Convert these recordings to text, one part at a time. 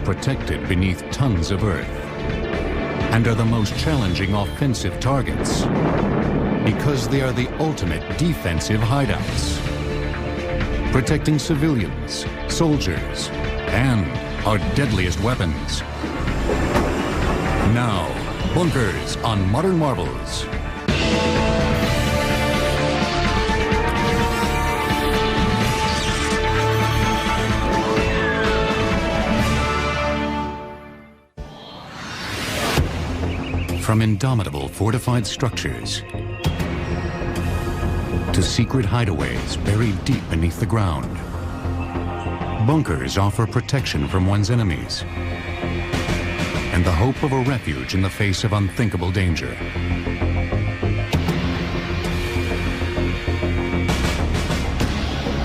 protected beneath tons of earth and are the most challenging offensive targets because they are the ultimate defensive hideouts, protecting civilians, soldiers, and our deadliest weapons. Now, bunkers on Modern Marvels. From indomitable fortified structures to secret hideaways buried deep beneath the ground, bunkers offer protection from one's enemies and the hope of a refuge in the face of unthinkable danger.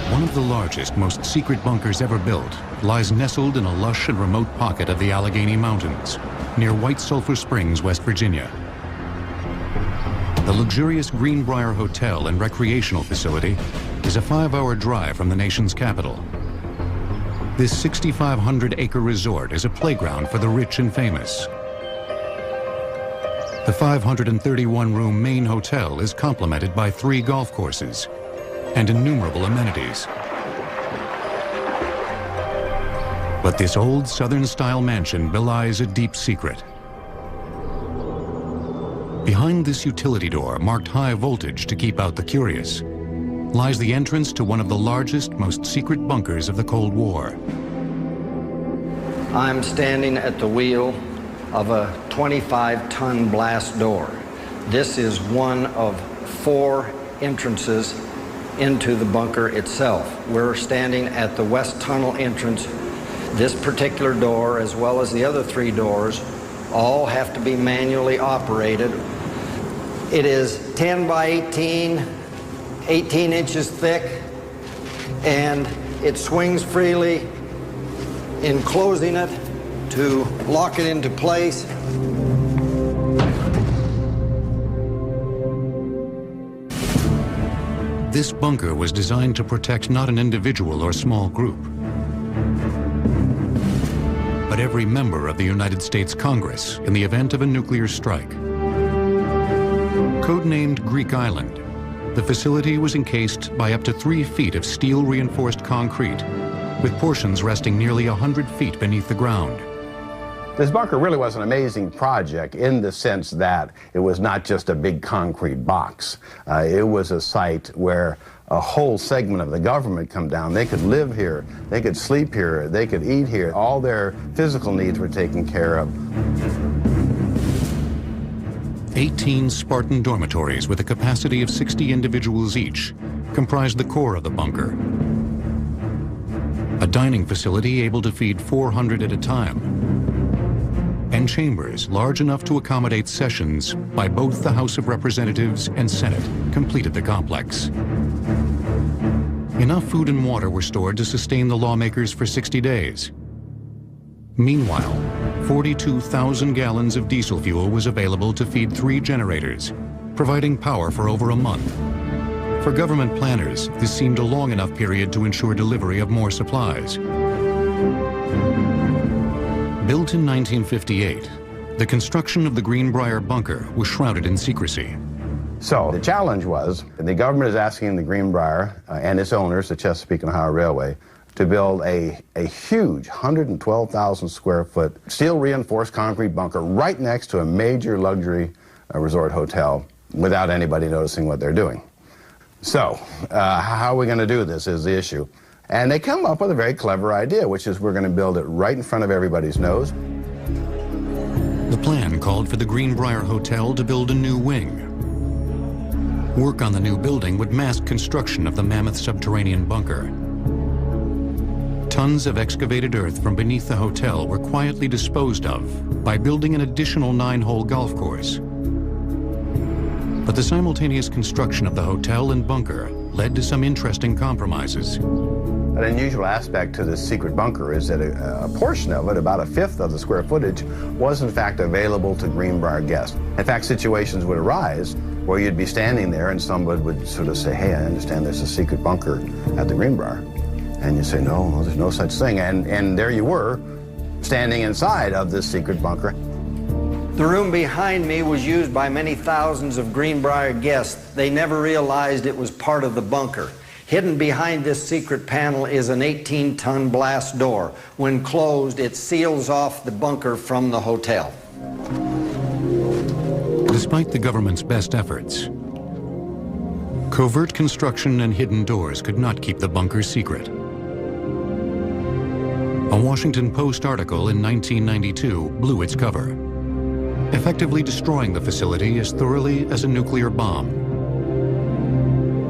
One of the largest, most secret bunkers ever built lies nestled in a lush and remote pocket of the Allegheny Mountains, near White Sulphur Springs, West Virginia. The luxurious Greenbrier Hotel and Recreational Facility is a 5-hour drive from the nation's capital. This 6,500-acre resort is a playground for the rich and famous. The 531-room main hotel is complemented by 3 golf courses and innumerable amenities. But this old Southern-style mansion belies a deep secret. Behind this utility door, marked high voltage to keep out the curious, lies the entrance to one of the largest, most secret bunkers of the Cold War. I'm standing at the wheel of a 25-ton blast door. This is one of 4 entrances into the bunker itself. We're standing at the west tunnel entrance. This particular door, as well as the other 3 doors, all have to be manually operated. It is 10 by 18, 18 inches thick, and it swings freely in closing it to lock it into place. This bunker was designed to protect not an individual or small group, but every member of the United States Congress in the event of a nuclear strike. Codenamed Greek Island, the facility was encased by up to 3 feet of steel-reinforced concrete, with portions resting nearly 100 feet beneath the ground. This bunker really was an amazing project in the sense that it was not just a big concrete box. It was a site where a whole segment of the government come down. They could live here, they could sleep here, they could eat here. All their physical needs were taken care of. 18 Spartan dormitories with a capacity of 60 individuals each comprised the core of the bunker. A dining facility able to feed 400 at a time, and chambers large enough to accommodate sessions by both the House of Representatives and Senate completed the complex. Enough food and water were stored to sustain the lawmakers for 60 days. Meanwhile, 42,000 gallons of diesel fuel was available to feed 3 generators, providing power for over a month. For government planners, this seemed a long enough period to ensure delivery of more supplies. Built in 1958, the construction of the Greenbrier bunker was shrouded in secrecy. So the challenge was, the government is asking the Greenbrier and its owners, the Chesapeake and Ohio Railway, to build a huge 112,000 square foot steel reinforced concrete bunker right next to a major luxury resort hotel without anybody noticing what they're doing. So how are we going to do this is the issue. And they come up with a very clever idea, which is we're going to build it right in front of everybody's nose. The plan called for the Greenbrier Hotel to build a new wing. Work on the new building would mask construction of the mammoth subterranean bunker. Tons of excavated earth from beneath the hotel were quietly disposed of by building an additional 9-hole golf course. But the simultaneous construction of the hotel and bunker led to some interesting compromises. An unusual aspect to this secret bunker is that a portion of it, about 1/5 of the square footage, was in fact available to Greenbrier guests. In fact, situations would arise where you'd be standing there and somebody would sort of say, hey, I understand there's a secret bunker at the Greenbrier. And you say, no, there's no such thing. And there you were, standing inside of this secret bunker. The room behind me was used by many thousands of Greenbrier guests. They never realized it was part of the bunker. Hidden behind this secret panel is an 18-ton blast door. When closed, it seals off the bunker from the hotel. Despite the government's best efforts, covert construction and hidden doors could not keep the bunker secret. A Washington Post article in 1992 blew its cover, effectively destroying the facility as thoroughly as a nuclear bomb.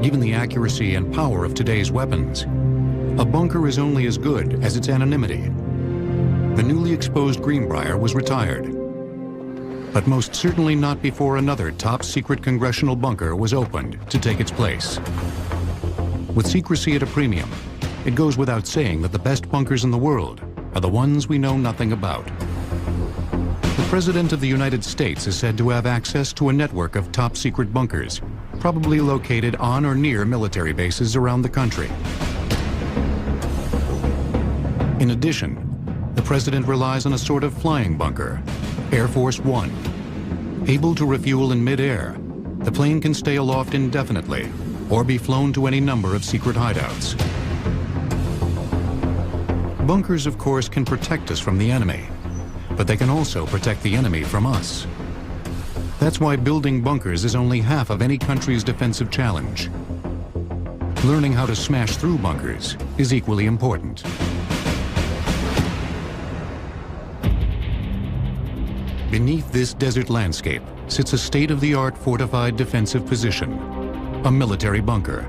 Given the accuracy and power of today's weapons, a bunker is only as good as its anonymity. The newly exposed Greenbrier was retired, but most certainly not before another top-secret congressional bunker was opened to take its place. With secrecy at a premium, it goes without saying that the best bunkers in the world are the ones we know nothing about. The President of the United States is said to have access to a network of top-secret bunkers, probably located on or near military bases around the country. In addition, the President relies on a sort of flying bunker, Air Force One. Able to refuel in mid-air, the plane can stay aloft indefinitely or be flown to any number of secret hideouts. Bunkers, of course, can protect us from the enemy, but they can also protect the enemy from us. That's why building bunkers is only half of any country's defensive challenge. Learning how to smash through bunkers is equally important. Beneath this desert landscape sits a state-of-the-art fortified defensive position, a military bunker.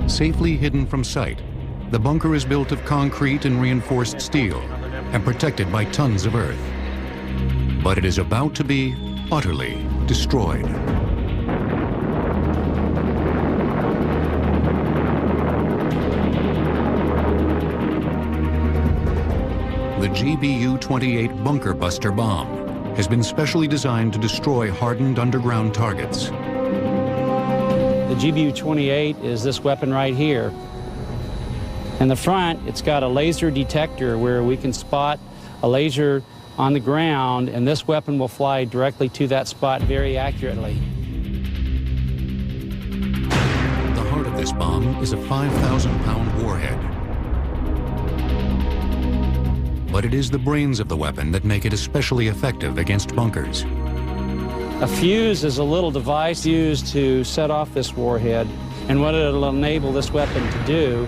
Safely hidden from sight, the bunker is built of concrete and reinforced steel and protected by tons of earth. But it is about to be utterly destroyed. The GBU-28 Bunker Buster bomb has been specially designed to destroy hardened underground targets. The GBU-28 is this weapon right here. In the front, it's got a laser detector where we can spot a laser on the ground, and this weapon will fly directly to that spot very accurately. The heart of this bomb is a 5,000-pound warhead. But it is the brains of the weapon that make it especially effective against bunkers. A fuse is a little device used to set off this warhead, and what it'll enable this weapon to do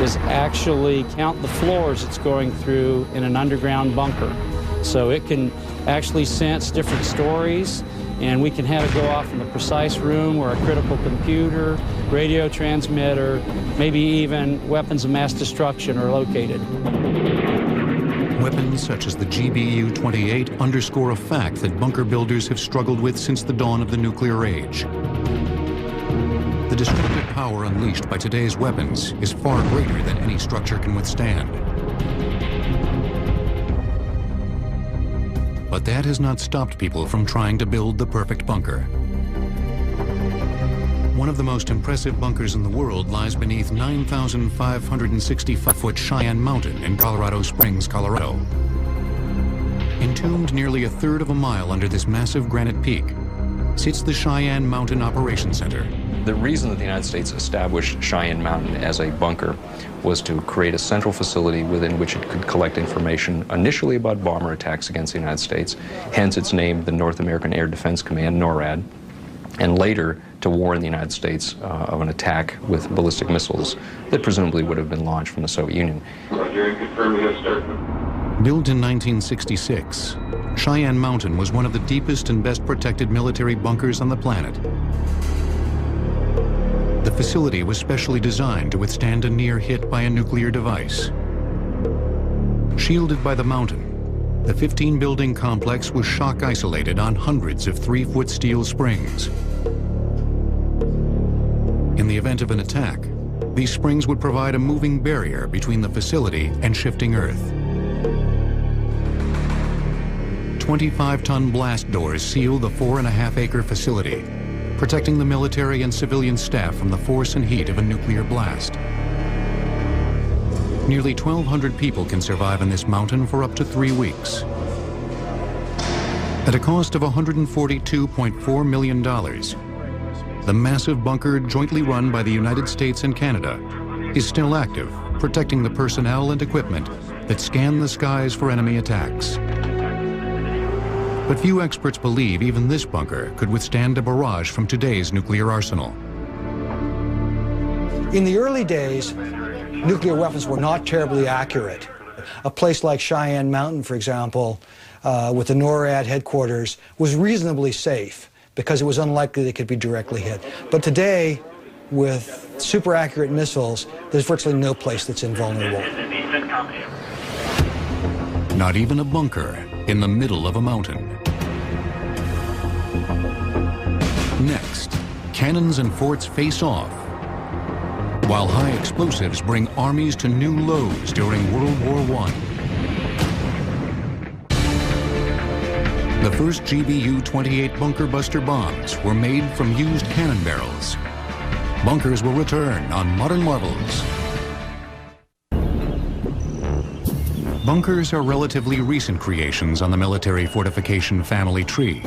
is actually count the floors it's going through in an underground bunker. So it can actually sense different stories, and we can have it go off in the precise room where a critical computer, radio transmitter, maybe even weapons of mass destruction are located. Weapons such as the GBU-28 underscore a fact that bunker builders have struggled with since the dawn of the nuclear age. The destructive power unleashed by today's weapons is far greater than any structure can withstand. But that has not stopped people from trying to build the perfect bunker. One of the most impressive bunkers in the world lies beneath 9,565-foot Cheyenne Mountain in Colorado Springs, Colorado. Entombed nearly a third of a mile under this massive granite peak sits the Cheyenne Mountain Operations Center. The reason that the United States established Cheyenne Mountain as a bunker was to create a central facility within which it could collect information initially about bomber attacks against the United States, hence its name, the North American Air Defense Command, NORAD, and later to warn the United States of an attack with ballistic missiles that presumably would have been launched from the Soviet Union. Built in 1966, Cheyenne Mountain was one of the deepest and best protected military bunkers on the planet. The facility was specially designed to withstand a near hit by a nuclear device. Shielded by the mountain, the 15-building complex was shock isolated on hundreds of 3-foot steel springs. In the event of an attack, these springs would provide a moving barrier between the facility and shifting earth. 25-ton blast doors seal the 4.5-acre facility, protecting the military and civilian staff from the force and heat of a nuclear blast. Nearly 1,200 people can survive in this mountain for up to 3 weeks. At a cost of $142.4 million, the massive bunker jointly run by the United States and Canada is still active, protecting the personnel and equipment that scan the skies for enemy attacks. But few experts believe even this bunker could withstand a barrage from today's nuclear arsenal. In the early days, nuclear weapons were not terribly accurate. A place like Cheyenne Mountain, for example, with the NORAD headquarters, was reasonably safe because it was unlikely they could be directly hit. But today, with super accurate missiles, there's virtually no place that's invulnerable. Not even a bunker in the middle of a mountain. Next, cannons and forts face off, while high explosives bring armies to new lows during World War I. The first GBU-28 bunker buster bombs were made from used cannon barrels. Bunkers will return on Modern Marvels. Bunkers are relatively recent creations on the military fortification family tree.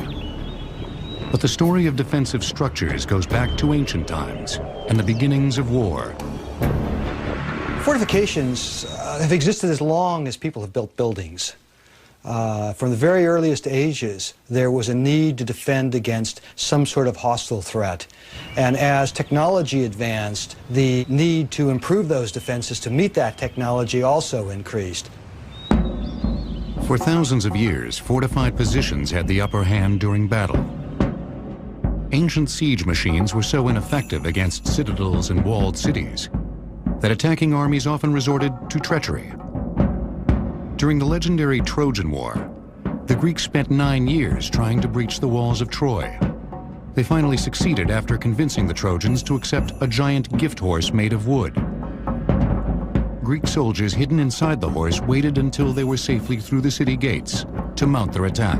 But the story of defensive structures goes back to ancient times and the beginnings of war. Fortifications have existed as long as people have built buildings. From the very earliest ages, there was a need to defend against some sort of hostile threat. And as technology advanced, the need to improve those defenses to meet that technology also increased. For thousands of years, fortified positions had the upper hand during battle. Ancient siege machines were so ineffective against citadels and walled cities that attacking armies often resorted to treachery. During the legendary Trojan War, the Greeks spent 9 years trying to breach the walls of Troy. They finally succeeded after convincing the Trojans to accept a giant gift horse made of wood. Greek soldiers hidden inside the horse waited until they were safely through the city gates to mount their attack.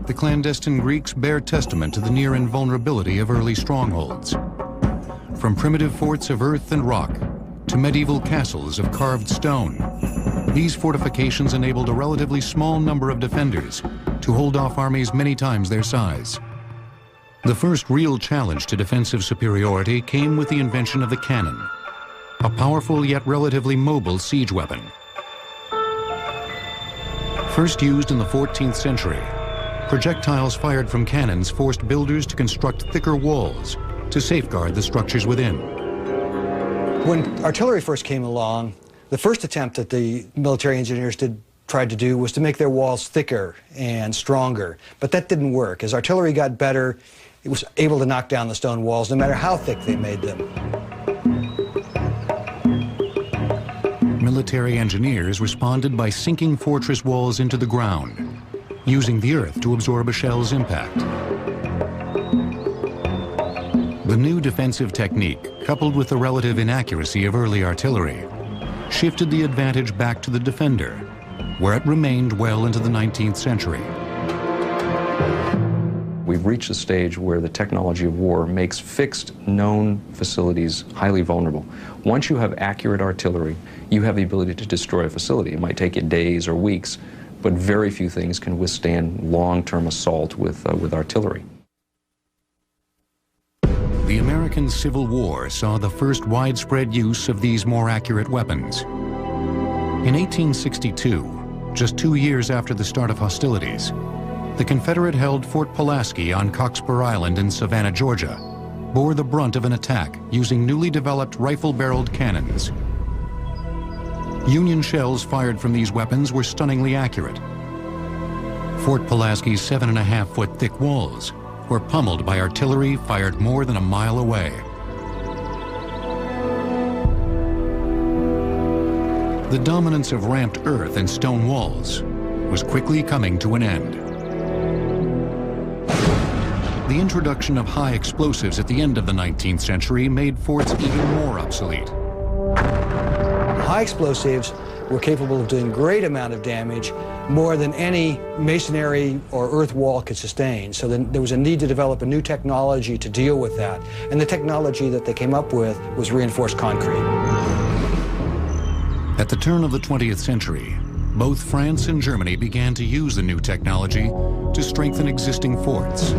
The clandestine Greeks bear testament to the near invulnerability of early strongholds. From primitive forts of earth and rock to medieval castles of carved stone, these fortifications enabled a relatively small number of defenders to hold off armies many times their size. The first real challenge to defensive superiority came with the invention of the cannon, a powerful yet relatively mobile siege weapon. First used in the 14th century, projectiles fired from cannons forced builders to construct thicker walls to safeguard the structures within. When artillery first came along, the first attempt that the military engineers tried to do was to make their walls thicker and stronger. But that didn't work. As artillery got better, it was able to knock down the stone walls no matter how thick they made them. Military engineers responded by sinking fortress walls into the ground, using the earth to absorb a shell's impact. The new defensive technique, coupled with the relative inaccuracy of early artillery, shifted the advantage back to the defender, where it remained well into the 19th century. We've reached a stage where the technology of war makes fixed, known facilities highly vulnerable. Once you have accurate artillery, you have the ability to destroy a facility. It might take you days or weeks, but very few things can withstand long-term assault with artillery. The American Civil War saw the first widespread use of these more accurate weapons. In 1862, just 2 years after the start of hostilities, the Confederate-held Fort Pulaski on Cockspur Island in Savannah, Georgia, bore the brunt of an attack using newly developed rifle-barreled cannons. Union shells fired from these weapons were stunningly accurate. Fort Pulaski's 7.5-foot thick walls were pummeled by artillery fired more than a mile away. The dominance of ramped earth and stone walls was quickly coming to an end. The introduction of high explosives at the end of the 19th century made forts even more obsolete. High explosives were capable of doing great amount of damage, more than any masonry or earth wall could sustain. So then there was a need to develop a new technology to deal with that. And the technology that they came up with was reinforced concrete. At the turn of the 20th century, both France and Germany began to use the new technology to strengthen existing forts.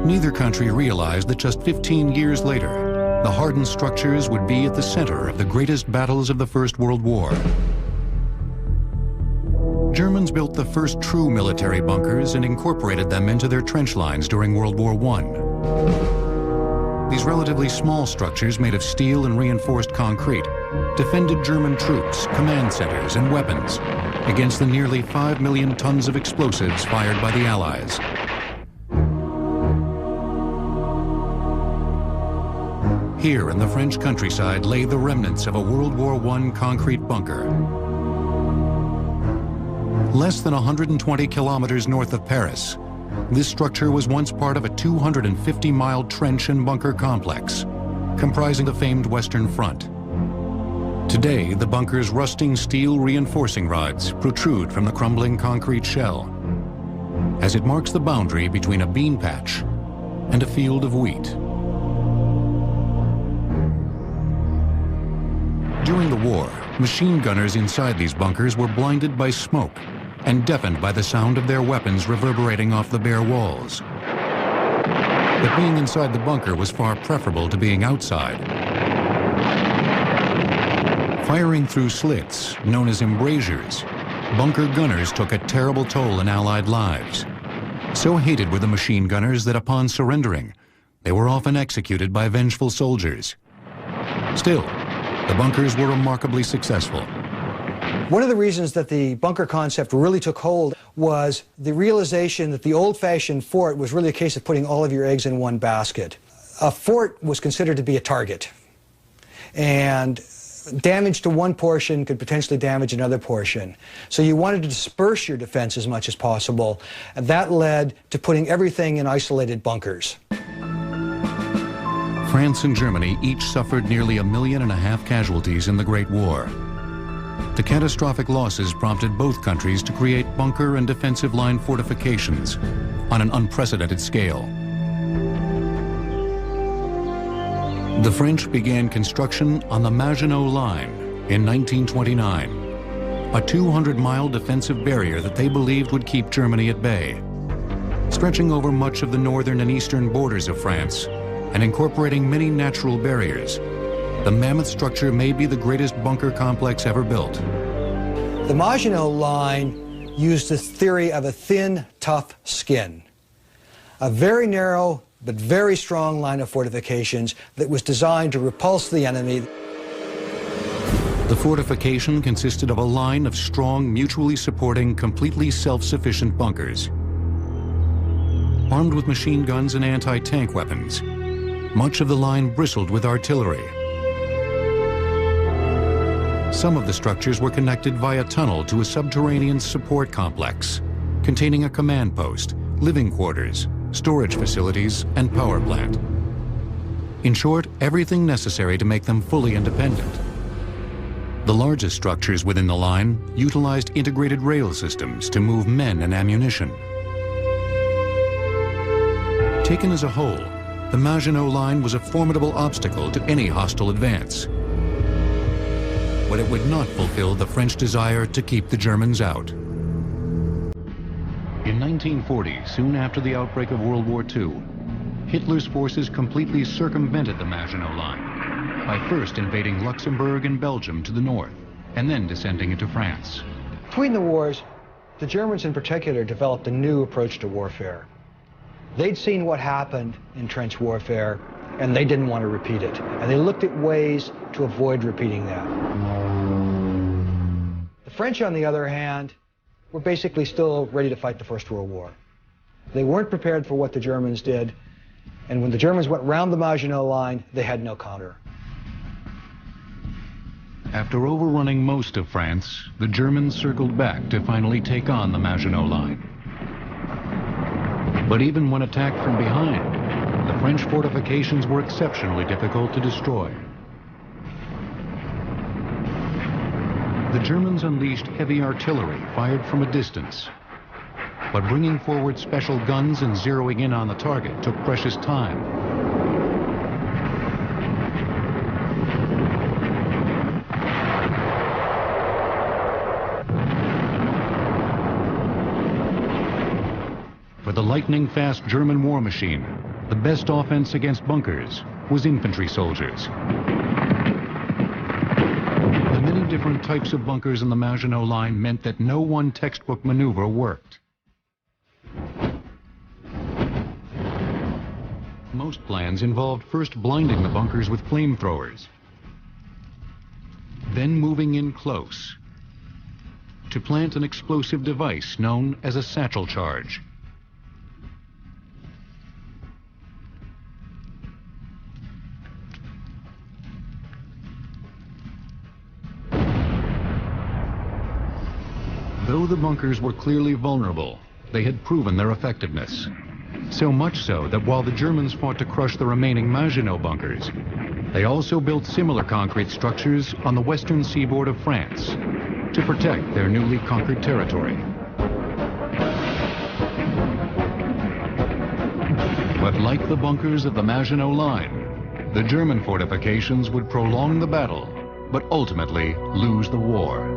Neither country realized that just 15 years later, the hardened structures would be at the center of the greatest battles of the First World War. Germans built the first true military bunkers and incorporated them into their trench lines during World War I. These relatively small structures made of steel and reinforced concrete defended German troops, command centers, and weapons against the nearly 5 million tons of explosives fired by the Allies. Here in the French countryside lay the remnants of a World War I concrete bunker. Less than 120 kilometers north of Paris, this structure was once part of a 250-mile trench and bunker complex, comprising the famed Western Front. Today, the bunker's rusting steel reinforcing rods protrude from the crumbling concrete shell, as it marks the boundary between a bean patch and a field of wheat. During the war, machine gunners inside these bunkers were blinded by smoke and deafened by the sound of their weapons reverberating off the bare walls. But being inside the bunker was far preferable to being outside. Firing through slits, known as embrasures, bunker gunners took a terrible toll in Allied lives. So hated were the machine gunners that upon surrendering, they were often executed by vengeful soldiers. Still, the bunkers were remarkably successful. One of the reasons that the bunker concept really took hold was the realization that the old-fashioned fort was really a case of putting all of your eggs in one basket. A fort was considered to be a target, and damage to one portion could potentially damage another portion. So you wanted to disperse your defense as much as possible, and that led to putting everything in isolated bunkers. France and Germany each suffered nearly 1.5 million casualties in the Great War. The catastrophic losses prompted both countries to create bunker and defensive line fortifications on an unprecedented scale. The French began construction on the Maginot Line in 1929, a 200-mile defensive barrier that they believed would keep Germany at bay. Stretching over much of the northern and eastern borders of France and incorporating many natural barriers, the mammoth structure may be the greatest bunker complex ever built. The Maginot Line used this theory of a thin, tough skin. A very narrow but very strong line of fortifications that was designed to repulse the enemy. The fortification consisted of a line of strong, mutually supporting, completely self-sufficient bunkers. Armed with machine guns and anti-tank weapons, much of the line bristled with artillery. Some of the structures were connected via tunnel to a subterranean support complex containing a command post, living quarters, storage facilities, and power plant. In short, everything necessary to make them fully independent. The largest structures within the line utilized integrated rail systems to move men and ammunition. Taken as a whole, the Maginot Line was a formidable obstacle to any hostile advance. But it would not fulfill the French desire to keep the Germans out. In 1940, soon after the outbreak of World War II, Hitler's forces completely circumvented the Maginot Line by first invading Luxembourg and Belgium to the north, and then descending into France. Between the wars, the Germans in particular developed a new approach to warfare. They'd seen what happened in trench warfare, and they didn't want to repeat it. And they looked at ways to avoid repeating that. The French, on the other hand, were basically still ready to fight the First World War. They weren't prepared for what the Germans did, and when the Germans went round the Maginot Line, they had no counter. After overrunning most of France, the Germans circled back to finally take on the Maginot Line. But even when attacked from behind, the French fortifications were exceptionally difficult to destroy. The Germans unleashed heavy artillery fired from a distance. But bringing forward special guns and zeroing in on the target took precious time. for the lightning-fast German war machine, the best offense against bunkers was infantry soldiers. The many different types of bunkers in the Maginot Line meant that no one textbook maneuver worked. Most plans involved first blinding the bunkers with flamethrowers, then moving in close to plant an explosive device known as a satchel charge. Though the bunkers were clearly vulnerable, they had proven their effectiveness. So much so that while the Germans fought to crush the remaining Maginot bunkers, they also built similar concrete structures on the western seaboard of France to protect their newly conquered territory. But like the bunkers of the Maginot Line, the German fortifications would prolong the battle, but ultimately lose the war.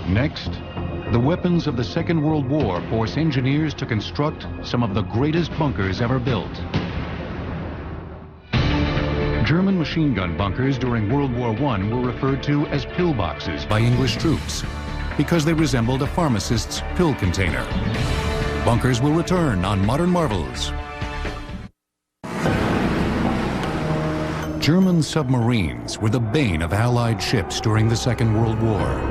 Next, the weapons of the Second World War force engineers to construct some of the greatest bunkers ever built. German machine gun bunkers during World War I were referred to as pillboxes by English troops because they resembled a pharmacist's pill container. Bunkers will return on Modern Marvels. German submarines were the bane of Allied ships during the Second World War.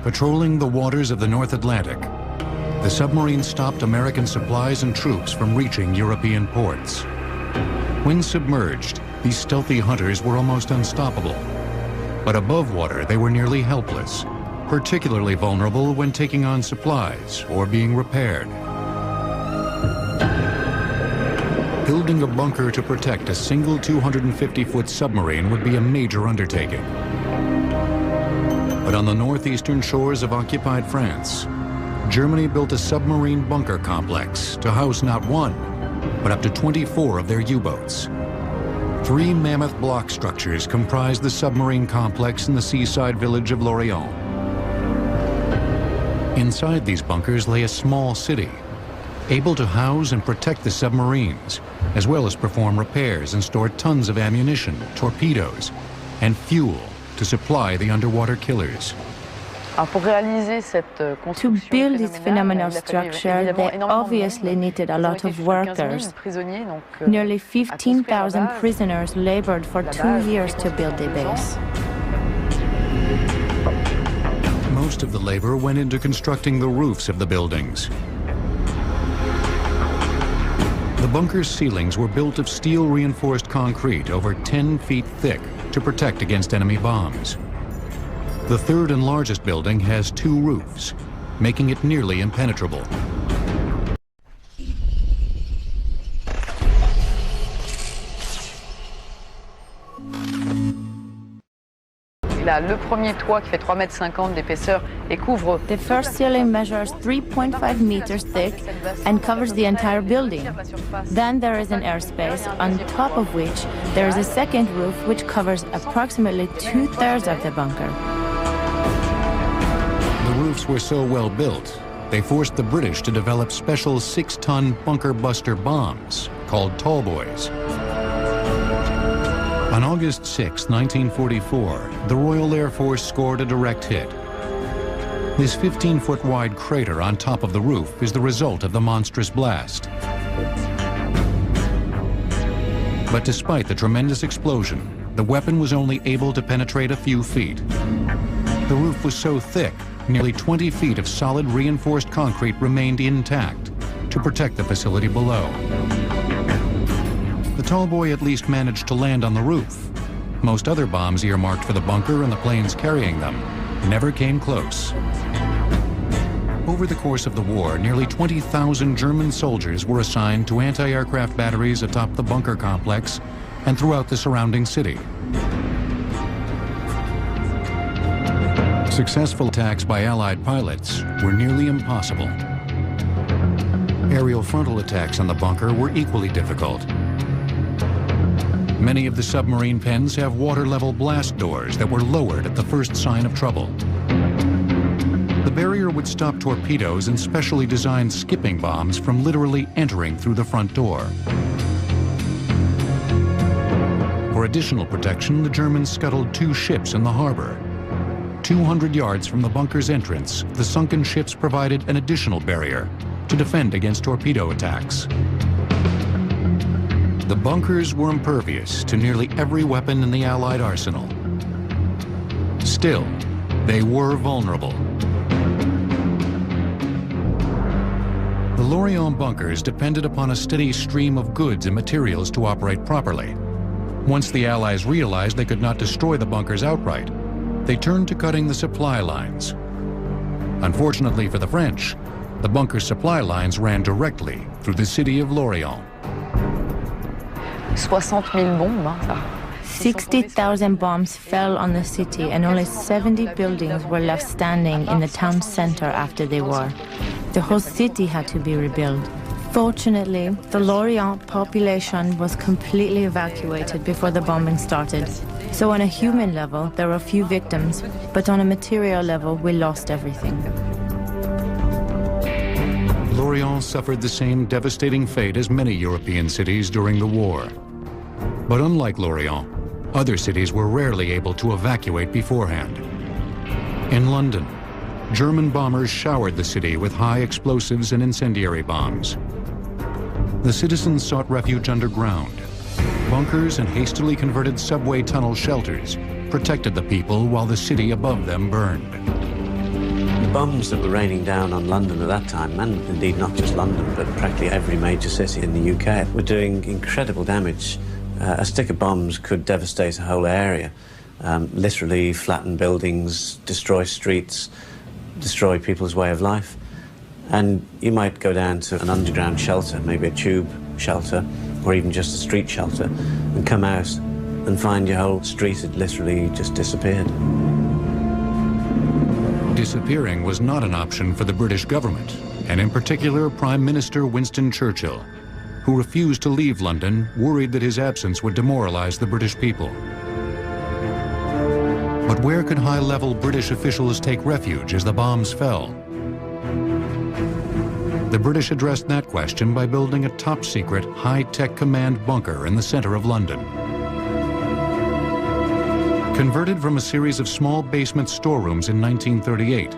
Patrolling the waters of the North Atlantic, the submarines stopped American supplies and troops from reaching European ports. When submerged, these stealthy hunters were almost unstoppable. But above water, they were nearly helpless, particularly vulnerable when taking on supplies or being repaired. Building a bunker to protect a single 250-foot submarine would be a major undertaking. But on the northeastern shores of occupied France, Germany built a submarine bunker complex to house not one, but up to 24 of their U-boats. 3 mammoth block structures comprised the submarine complex in the seaside village of Lorient. Inside these bunkers lay a small city, able to house and protect the submarines, as well as perform repairs and store tons of ammunition, torpedoes, and fuel to supply the underwater killers. To build this phenomenal structure, they obviously needed a lot of workers. Nearly 15,000 prisoners labored for 2 years to build the base. Most of the labor went into constructing the roofs of the buildings. The bunker's ceilings were built of steel-reinforced concrete over 10 feet thick to protect against enemy bombs. The third and largest building has 2 roofs, making it nearly impenetrable. The first ceiling measures 3.5 meters thick and covers the entire building. Then there is an airspace, on top of which there is a second roof which covers approximately 2/3 of the bunker. The roofs were so well built, they forced the British to develop special 6-ton bunker buster bombs called Tallboys. On August 6, 1944, the Royal Air Force scored a direct hit. This 15-foot wide crater on top of the roof is the result of the monstrous blast. But despite the tremendous explosion, the weapon was only able to penetrate a few feet. The roof was so thick, nearly 20 feet of solid reinforced concrete remained intact to protect the facility below. The Tallboy at least managed to land on the roof. Most other bombs earmarked for the bunker and the planes carrying them never came close. Over the course of the war, nearly 20,000 German soldiers were assigned to anti-aircraft batteries atop the bunker complex and throughout the surrounding city. Successful attacks by Allied pilots were nearly impossible. Aerial frontal attacks on the bunker were equally difficult. Many of the submarine pens have water-level blast doors that were lowered at the first sign of trouble. The barrier would stop torpedoes and specially designed skipping bombs from literally entering through the front door. For additional protection, the Germans scuttled 2 ships in the harbor. 200 yards from the bunker's entrance, the sunken ships provided an additional barrier to defend against torpedo attacks. The bunkers were impervious to nearly every weapon in the Allied arsenal. Still, they were vulnerable. The Lorient bunkers depended upon a steady stream of goods and materials to operate properly. Once the Allies realized they could not destroy the bunkers outright, they turned to cutting the supply lines. Unfortunately for the French, the bunker supply lines ran directly through the city of Lorient. 60,000 bombs fell on the city, and only 70 buildings were left standing in the town center after the war. The whole city had to be rebuilt. Fortunately, the Lorient population was completely evacuated before the bombing started. So on a human level, there were few victims, but on a material level, we lost everything. Lorient suffered the same devastating fate as many European cities during the war. But unlike Lorient, other cities were rarely able to evacuate beforehand. In London, German bombers showered the city with high explosives and incendiary bombs. The citizens sought refuge underground. Bunkers and hastily converted subway tunnel shelters protected the people while the city above them burned. The bombs that were raining down on London at that time, and indeed not just London, but practically every major city in the UK, were doing incredible damage. A stick of bombs could devastate a whole area, literally flatten buildings, destroy streets, destroy people's way of life. And you might go down to an underground shelter, maybe a tube shelter, or even just a street shelter, and come out and find your whole street had literally just disappeared. Disappearing was not an option for the British government, and in particular Prime Minister Winston Churchill, who refused to leave London, worried that his absence would demoralize the British people. But where could high-level British officials take refuge as the bombs fell? The British addressed that question by building a top-secret, high-tech command bunker in the center of London. Converted from a series of small basement storerooms in 1938,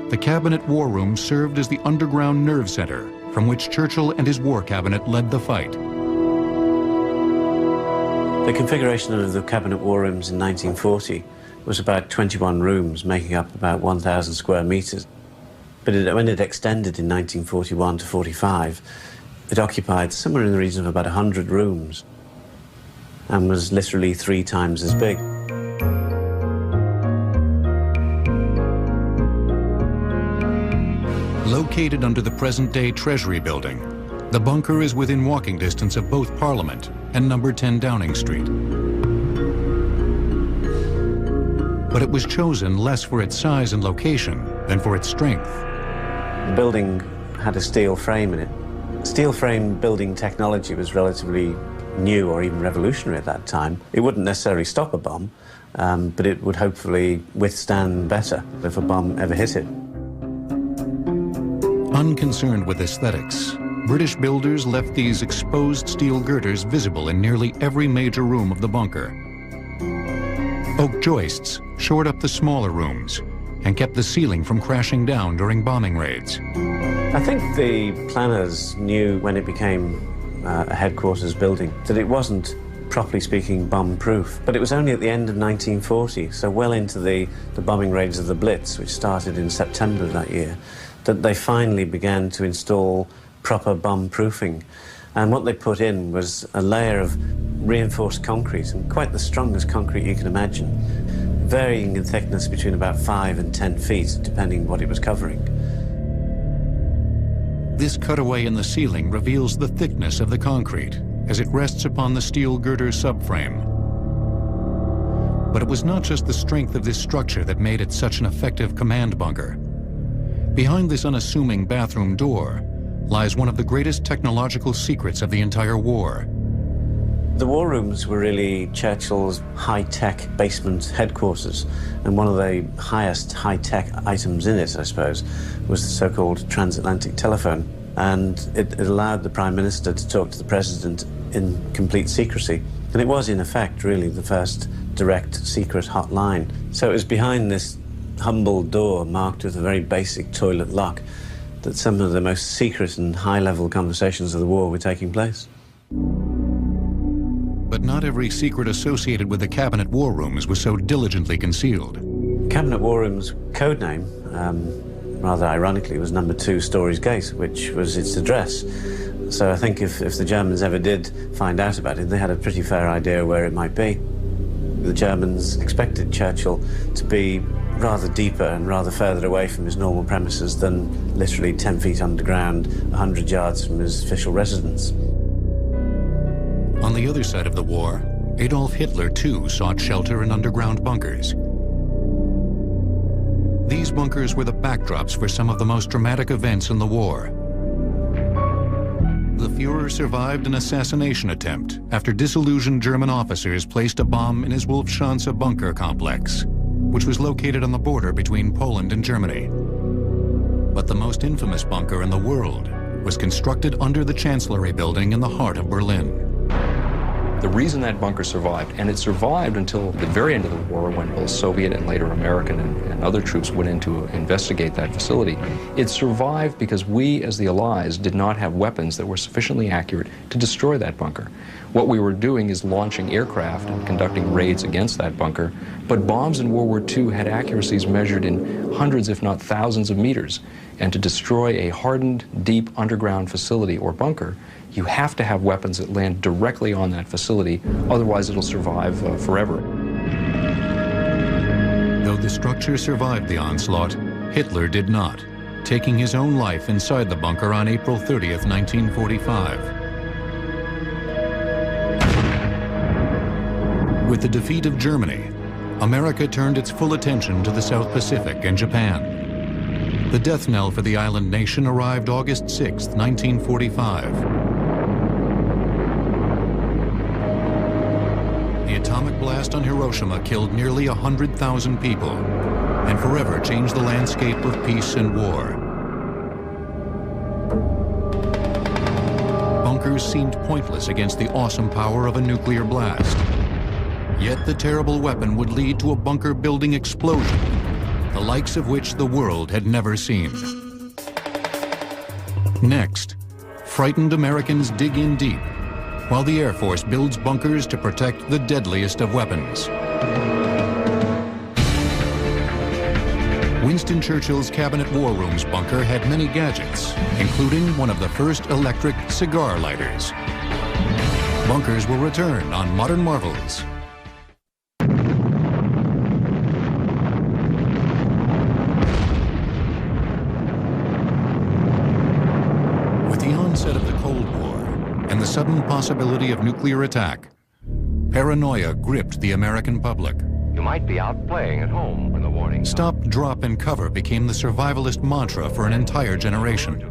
the Cabinet War Room served as the underground nerve center from which Churchill and his war cabinet led the fight. The configuration of the Cabinet War Rooms in 1940 was about 21 rooms, making up about 1,000 square meters. But when it extended in 1941 to 45, it occupied somewhere in the region of about 100 rooms and was literally 3 times as big. Located under the present-day Treasury building, the bunker is within walking distance of both Parliament and number 10 Downing Street. But it was chosen less for its size and location than for its strength. The building had a steel frame in it. Steel frame building technology was relatively new or even revolutionary at that time. It wouldn't necessarily stop a bomb, but it would hopefully withstand better if a bomb ever hit it. Unconcerned with aesthetics, British builders left these exposed steel girders visible in nearly every major room of the bunker. Oak joists shored up the smaller rooms and kept the ceiling from crashing down during bombing raids. I think the planners knew when it became a headquarters building that it wasn't, properly speaking, bomb-proof. But it was only at the end of 1940, so well into the bombing raids of the Blitz, which started in September of that year, that they finally began to install proper bomb-proofing. And what they put in was a layer of reinforced concrete, and quite the strongest concrete you can imagine, varying in thickness between about 5 and 10 feet, depending what it was covering. This cutaway in the ceiling reveals the thickness of the concrete as it rests upon the steel girder subframe. But it was not just the strength of this structure that made it such an effective command bunker. Behind this unassuming bathroom door lies one of the greatest technological secrets of the entire war. The war rooms were really Churchill's high-tech basement headquarters, and one of the highest high-tech items in it, I suppose, was the so-called transatlantic telephone. And it allowed the Prime Minister to talk to the President in complete secrecy. And it was, in effect, really the first direct secret hotline. So it was behind this humble door marked with a very basic toilet lock that some of the most secret and high-level conversations of the war were taking place. But not every secret associated with the cabinet war rooms was so diligently concealed. Cabinet War Room's code name, rather ironically, was number 2 Storey's Gate, which was its address. So I think if the Germans ever did find out about it, they had a pretty fair idea where it might be. The Germans expected Churchill to be rather deeper and rather further away from his normal premises than literally 10 feet underground, 100 yards from his official residence. On the other side of the war, Adolf Hitler too sought shelter in underground bunkers. These bunkers were the backdrops for some of the most dramatic events in the war. The Führer survived an assassination attempt after disillusioned German officers placed a bomb in his Wolfschanze bunker complex, which was located on the border between Poland and Germany. But the most infamous bunker in the world was constructed under the Chancellery building in the heart of Berlin. The reason that bunker survived, and it survived until the very end of the war when both Soviet and later American and other troops went in to investigate that facility, it survived because we, as the Allies, did not have weapons that were sufficiently accurate to destroy that bunker. What we were doing is launching aircraft and conducting raids against that bunker, but bombs in World War II had accuracies measured in hundreds, if not thousands of meters. And to destroy a hardened, deep underground facility or bunker, you have to have weapons that land directly on that facility, otherwise it'll survive forever. Though the structure survived the onslaught, Hitler did not, taking his own life inside the bunker on April 30th, 1945. With the defeat of Germany, America turned its full attention to the South Pacific and Japan. The death knell for the island nation arrived August 6, 1945. The atomic blast on Hiroshima killed nearly 100,000 people and forever changed the landscape of peace and war. Bunkers seemed pointless against the awesome power of a nuclear blast. Yet the terrible weapon would lead to a bunker building explosion, the likes of which the world had never seen. Next, frightened Americans dig in deep, while the Air Force builds bunkers to protect the deadliest of weapons. Winston Churchill's Cabinet War Rooms bunker had many gadgets, including one of the first electric cigar lighters. Bunkers will return on Modern Marvels. With the onset of the Cold War and the sudden possibility of nuclear attack, paranoia gripped the American public. You might be out playing at home when the warning. Stop, drop, and cover became the survivalist mantra for an entire generation.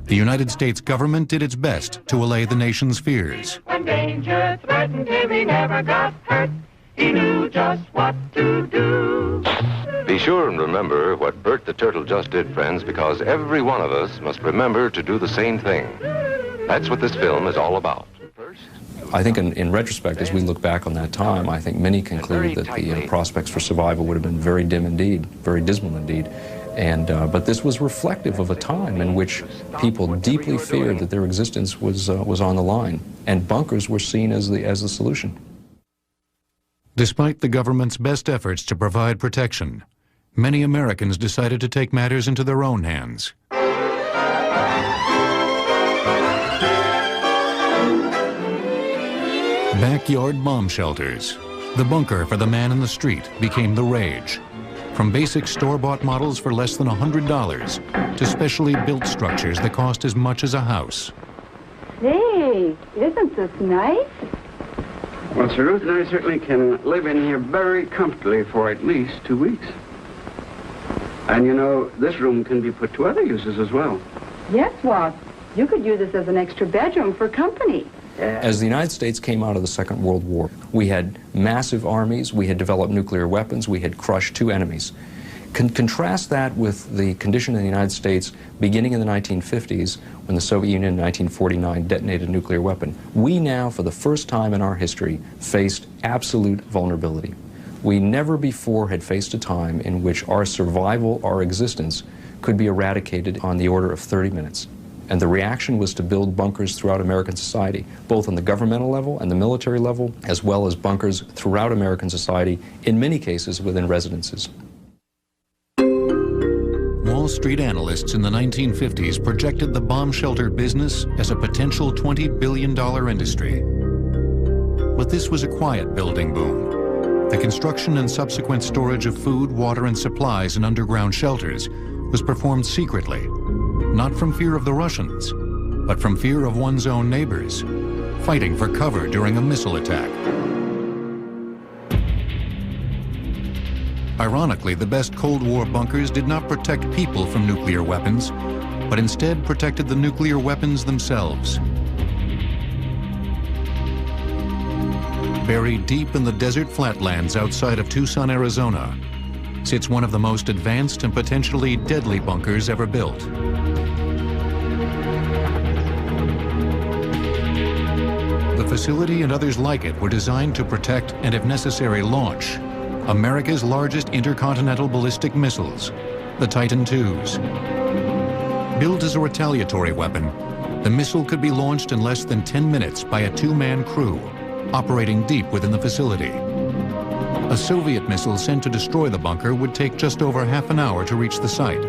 The United States government did its best to allay the nation's fears. When danger threatened him, he never got hurt. He knew just what to do. Be sure and remember what Bert the Turtle just did, friends, because every one of us must remember to do the same thing. That's what this film is all about. I think in retrospect, as we look back on that time, I think many concluded that the prospects for survival would have been very dim indeed, very dismal indeed. But this was reflective of a time in which people deeply feared that their existence was on the line, and bunkers were seen as the solution. Despite the government's best efforts to provide protection, many Americans decided to take matters into their own hands. Backyard bomb shelters. The bunker for the man in the street became the rage. From basic store-bought models for less than $100 to specially built structures that cost as much as a house. Hey, isn't this nice? Well, Sir Ruth and I certainly can live in here very comfortably for at least 2 weeks. And you know, this room can be put to other uses as well. Yes, Walt. You could use this as an extra bedroom for company. As the United States came out of the Second World War, we had massive armies, we had developed nuclear weapons, we had crushed two enemies. Contrast that with the condition in the United States beginning in the 1950s when the Soviet Union in 1949 detonated a nuclear weapon. We now, for the first time in our history, faced absolute vulnerability. We never before had faced a time in which our survival, our existence, could be eradicated on the order of 30 minutes. And the reaction was to build bunkers throughout American society, both on the governmental level and the military level, as well as bunkers throughout American society, in many cases within residences. Wall Street analysts in the 1950s projected the bomb shelter business as a potential $20 billion industry. But this was a quiet building boom. The construction and subsequent storage of food, water, and supplies in underground shelters was performed secretly, not from fear of the Russians, but from fear of one's own neighbors, fighting for cover during a missile attack. Ironically, the best Cold War bunkers did not protect people from nuclear weapons, but instead protected the nuclear weapons themselves. Buried deep in the desert flatlands outside of Tucson, Arizona, sits one of the most advanced and potentially deadly bunkers ever built. The facility and others like it were designed to protect and, if necessary, launch America's largest intercontinental ballistic missiles, the Titan IIs. Built as a retaliatory weapon, the missile could be launched in less than 10 minutes by a two-man crew operating deep within the facility. A Soviet missile sent to destroy the bunker would take just over half an hour to reach the site.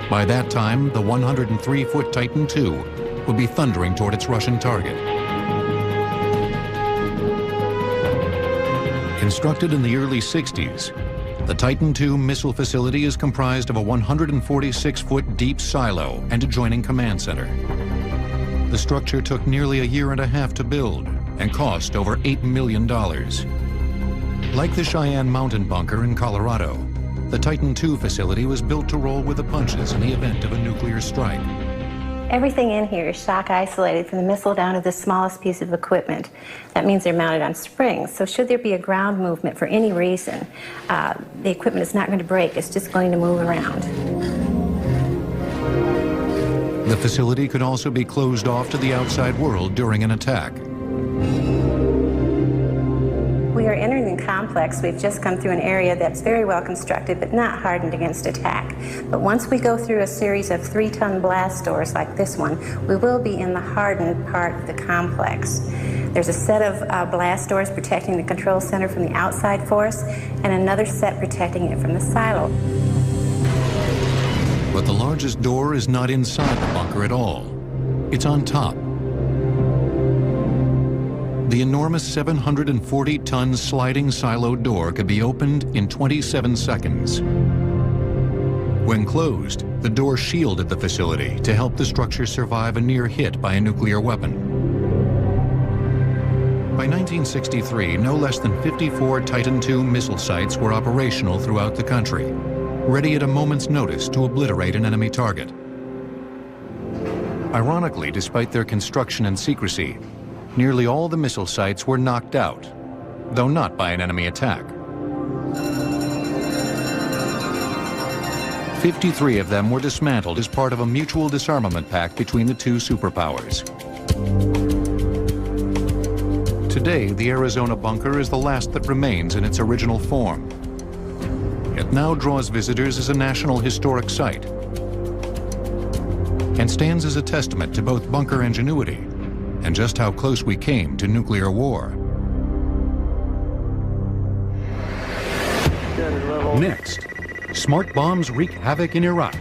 By that time, the 103-foot Titan II would be thundering toward its Russian target. Constructed in the early 60s, the Titan II missile facility is comprised of a 146-foot deep silo and adjoining command center. The structure took nearly a year and a half to build and cost over $8 million. Like the Cheyenne Mountain bunker in Colorado, the Titan II facility was built to roll with the punches in the event of a nuclear strike. Everything in here is shock isolated from the missile down to the smallest piece of equipment. That means they're mounted on springs. So should there be a ground movement for any reason, the equipment is not going to break. It's just going to move around. The facility could also be closed off to the outside world during an attack. We are entering the complex. We've just come through an area that's very well constructed but not hardened against attack. But once we go through a series of 3-ton blast doors like this one, we will be in the hardened part of the complex. There's a set of blast doors protecting the control center from the outside force and another set protecting it from the silo. But the largest door is not inside the bunker at all. It's on top. The enormous 740-ton sliding silo door could be opened in 27 seconds. When closed, the door shielded the facility to help the structure survive a near hit by a nuclear weapon. By 1963, no less than 54 Titan II missile sites were operational throughout the country, ready at a moment's notice to obliterate an enemy target. Ironically, despite their construction and secrecy, nearly all the missile sites were knocked out, though not by an enemy attack. 53 of them were dismantled as part of a mutual disarmament pact between the two superpowers. Today, the Arizona bunker is the last that remains in its original form. It now draws visitors as a National Historic Site and stands as a testament to both bunker ingenuity and just how close we came to nuclear war. Next, smart bombs wreak havoc in Iraq,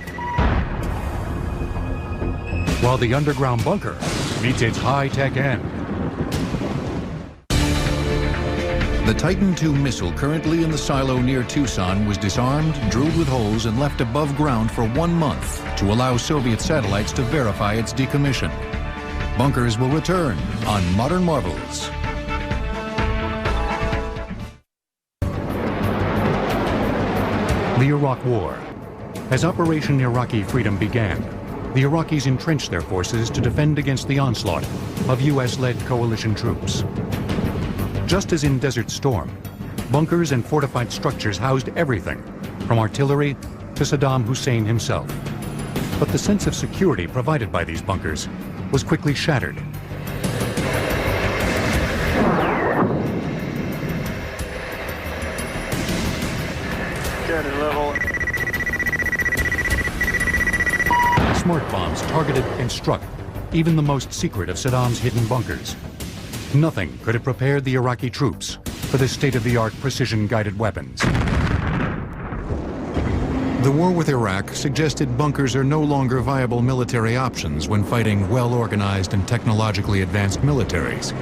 while the underground bunker meets its high-tech end. The Titan II missile currently in the silo near Tucson was disarmed, drilled with holes, and left above ground for 1 month to allow Soviet satellites to verify its decommission. Bunkers will return on Modern Marvels. The Iraq War. As Operation Iraqi Freedom began, the Iraqis entrenched their forces to defend against the onslaught of U.S.-led coalition troops. Just as in Desert Storm, bunkers and fortified structures housed everything, from artillery to Saddam Hussein himself. But the sense of security provided by these bunkers was quickly shattered. Smart bombs targeted and struck even the most secret of Saddam's hidden bunkers. Nothing could have prepared the Iraqi troops for the state-of-the-art precision-guided weapons. The war with Iraq suggested bunkers are no longer viable military options when fighting well-organized and technologically advanced militaries.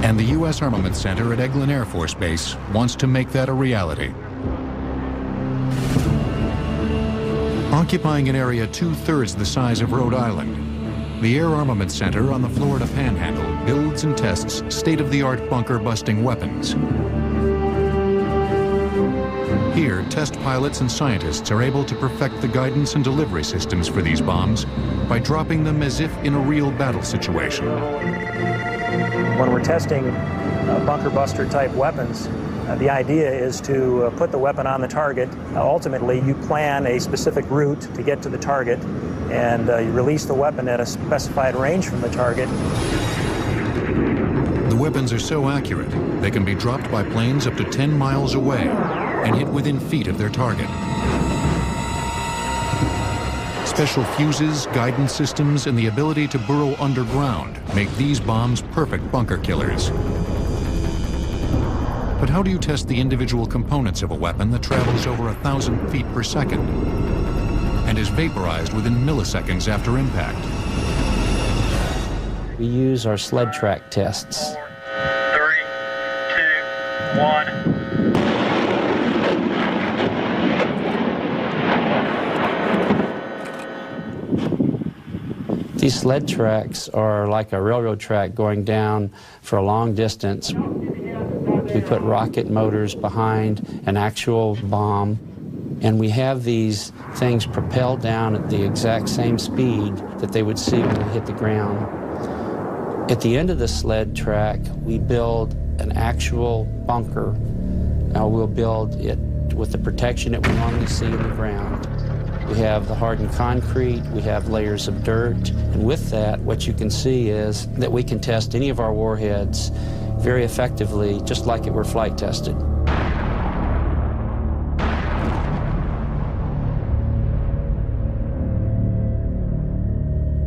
And the U.S. Armament Center at Eglin Air Force Base wants to make that a reality. Occupying an area 2/3 the size of Rhode Island, the Air Armament Center on the Florida Panhandle builds and tests state-of-the-art bunker-busting weapons. Here, test pilots and scientists are able to perfect the guidance and delivery systems for these bombs by dropping them as if in a real battle situation. When we're testing bunker buster type weapons, the idea is to put the weapon on the target. Ultimately, you plan a specific route to get to the target, and you release the weapon at a specified range from the target. The weapons are so accurate, they can be dropped by planes up to 10 miles away and hit within feet of their target. Special fuses, guidance systems, and the ability to burrow underground make these bombs perfect bunker killers. But how do you test the individual components of a weapon that travels over 1,000 feet per second and is vaporized within milliseconds after impact? We use our sled track tests. 3, 2, 1. These sled tracks are like a railroad track going down for a long distance. We put rocket motors behind an actual bomb, and we have these things propelled down at the exact same speed that they would see when they hit the ground. At the end of the sled track, we build an actual bunker. We'll build it with the protection that we normally see in the ground. We have the hardened concrete, we have layers of dirt, and with that, what you can see is that we can test any of our warheads very effectively, just like it were flight tested.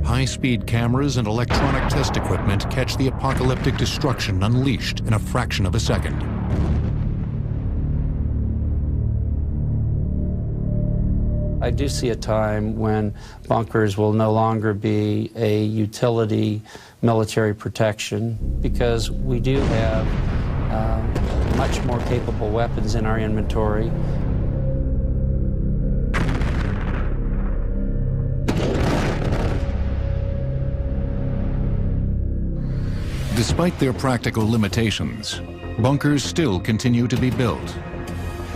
High-speed cameras and electronic test equipment catch the apocalyptic destruction unleashed in a fraction of a second. I do see a time when bunkers will no longer be a utility military protection, because we do have much more capable weapons in our inventory. Despite their practical limitations, bunkers still continue to be built.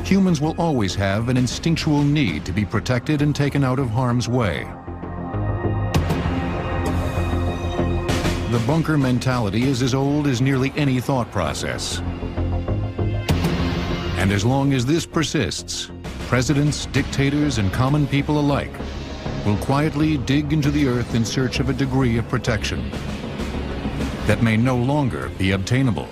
Humans will always have an instinctual need to be protected and taken out of harm's way. The bunker mentality is as old as nearly any thought process. And as long as this persists, presidents, dictators, and common people alike will quietly dig into the earth in search of a degree of protection that may no longer be obtainable.